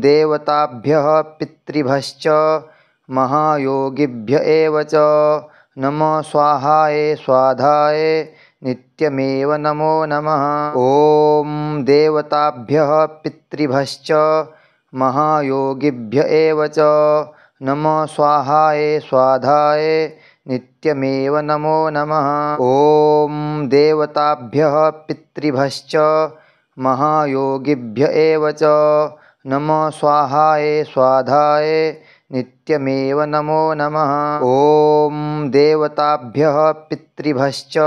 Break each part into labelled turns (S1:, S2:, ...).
S1: देवताभ्यः पितृभ्यश्च महायोगिभ्य एव च नमः स्वाहाय स्वाधाय नित्यमेव नमो नमः। ॐ देवताभ्यः पितृभ्यश्च महायोगिभ्य एव च नमः स्वाहाय स्वाधाय नित्यमेव नमो नमः। ॐ देवताभ्यः पितृभ्यश्च महायोगिभ्य एव च नमः स्वाहाय स्वाधाय नित्यमेव नमो नमः। ॐ देवताभ्यः पितृभ्यश्च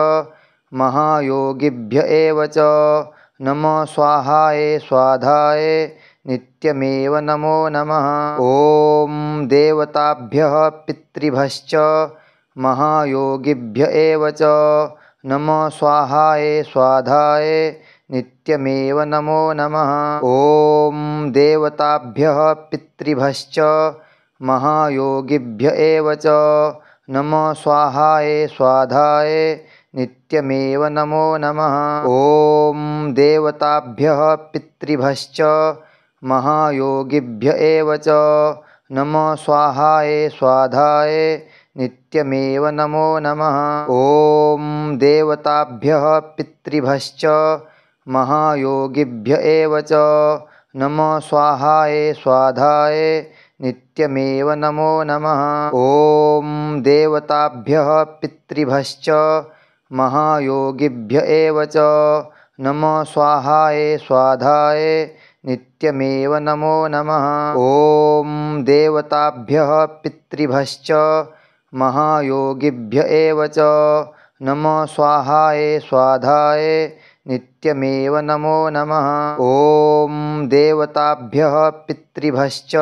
S1: महायोगिभ्य एव च नमः स्वाहाय स्वाधाय नित्यमेव नमो नमः। ॐ देवताभ्यः पितृभ्यश्च महायोगिभ्य एव च नमः स्वाहाय स्वाधाय नित्यमेव नमो नमः। ॐ देवताभ्यः पितृभ्यश्च महायोगिभ्य एव च नमः स्वाहाय स्वाधाय नित्यमेव नमो नमः। ॐ देवताभ्यः पितृभ्यश्च महायोगिभ्य एव च नमः स्वाहाय स्वाधाय नित्यमेव नमो नमः। ॐ देवताभ्यः पितृभ्यश्च महायोगिभ्य एव च नमः स्वाहाय स्वाधाय नित्यमेव नमो नमः। ॐ देवताभ्यः पितृभ्यश्च महायोगिभ्य एव च नमः स्वाहाय स्वाधाय नित्यमेव नमो नमः। ॐ देवताभ्यः पितृभ्यश्च महायोगिभ्य एव च नमः स्वाहाय स्वाधाय नित्यमेव नमो नमः। ॐ देवताभ्यः पितृभ्यश्च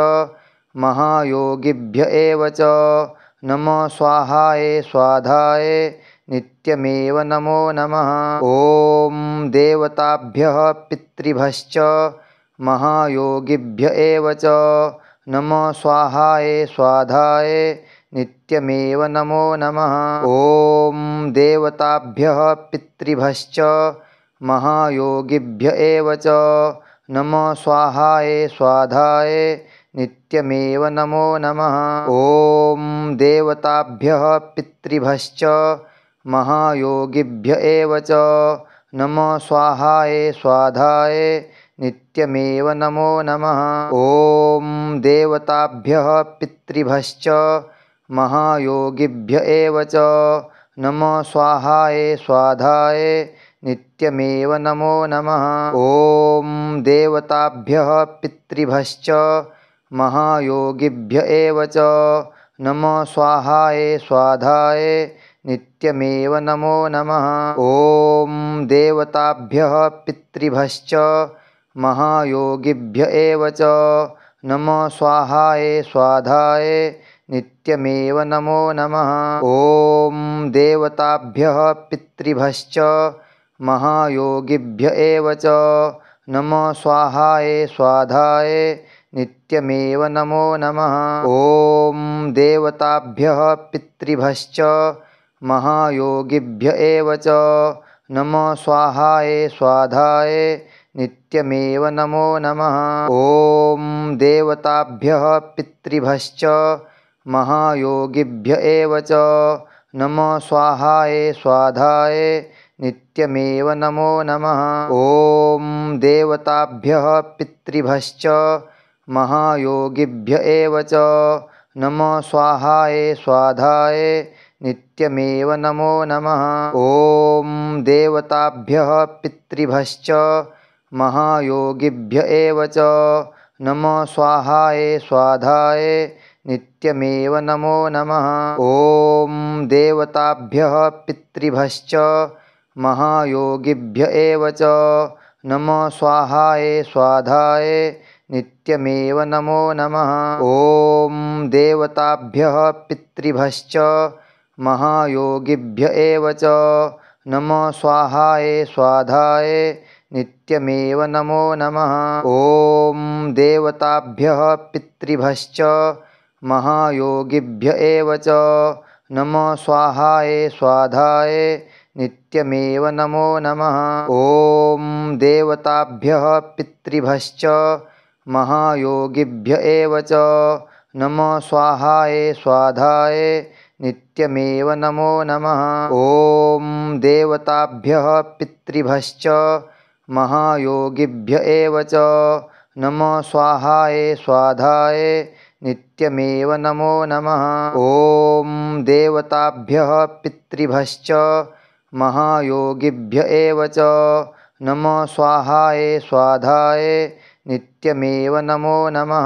S1: महायोगिभ्य एव च नमः स्वाहाय स्वाधाय नित्यमेव नमो नमः। ॐ देवताभ्यः पितृभ्यश्च महायोगिभ्य एव च नमः स्वाहाय स्वाधाय नित्यमेव नमो नमः। ॐ देवताभ्यः पितृभ्यश्च महायोगिभ्य एव च नमः स्वाहाय स्वाधाय नित्यमेव नमो नमः। ॐ देवताभ्यः पितृभ्यश्च महायोगिभ्य एव च नमः स्वाहाय स्वाधाय नित्यमेव नमो नमः। ॐ देवताभ्यः पितृभ्यश्च महायोगिभ्य एव च नमः स्वाहाय स्वाधाय नित्यमेव नमो नमः। ॐ देवताभ्यः पितृभ्यश्च महायोगिभ्य एव च नमः स्वाहाय स्वाधाय नित्यमेव नमो नमः। ॐ देवताभ्यः पितृभ्यश्च महायोगिभ्य एव च नमः स्वाहाय स्वाधाय नित्यमेव नमो नमः। ॐ देवताभ्यः पितृभ्यश्च महायोगिभ्य एव च नमः स्वाहाय स्वाधाय नित्यमेव नमो नमः। ॐ देवताभ्यः पितृभ्यश्च महायोगिभ्य एव च नमः स्वाहाय स्वाधाय नित्यमेव नमो नमः। ॐ देवताभ्यः पितृभ्यश्च महायोगिभ्य एव च नमः स्वाहाय स्वाधाय नित्यमेव नमो नमः। ॐ देवताभ्यः पितृभ्यश्च महायोगिभ्य एव च नमः स्वाहाय स्वाधाय नित्यमेव नमो नमः। ॐ देवताभ्यः पितृभ्यश्च महायोगिभ्य एव च नमः स्वाहाय स्वाधाय नित्यमेव नमो नमः। ॐ देवताभ्यः पितृभ्यश्च महायोगिभ्य एव च नमः स्वाहाय स्वाधाय नित्यमेव नमो नमः। ॐ देवताभ्यः पितृभ्यश्च महायोगिभ्य एव च नमः स्वाहाय स्वाधाय नित्यमेव नमो नमः। ॐ देवताभ्यः पितृभ्यश्च महायोगिभ्य एव च नमः स्वाहाय स्वाधाय नित्यमेव नमो नमः। ॐ देवताभ्यः पितृभ्यश्च महायोगिभ्य एव च नमः स्वाहाय स्वाधाय नित्यमेव नमो नमः। ॐ देवताभ्यः पितृभ्यश्च महायोगिभ्य एव च नमः स्वाहाय स्वाधाय नित्यमेव नमो नमः। ॐ देवताभ्यः पितृभ्यश्च महायोगिभ्य एव च नमः स्वाहाय स्वाधाय नित्यमेव नमो नमः।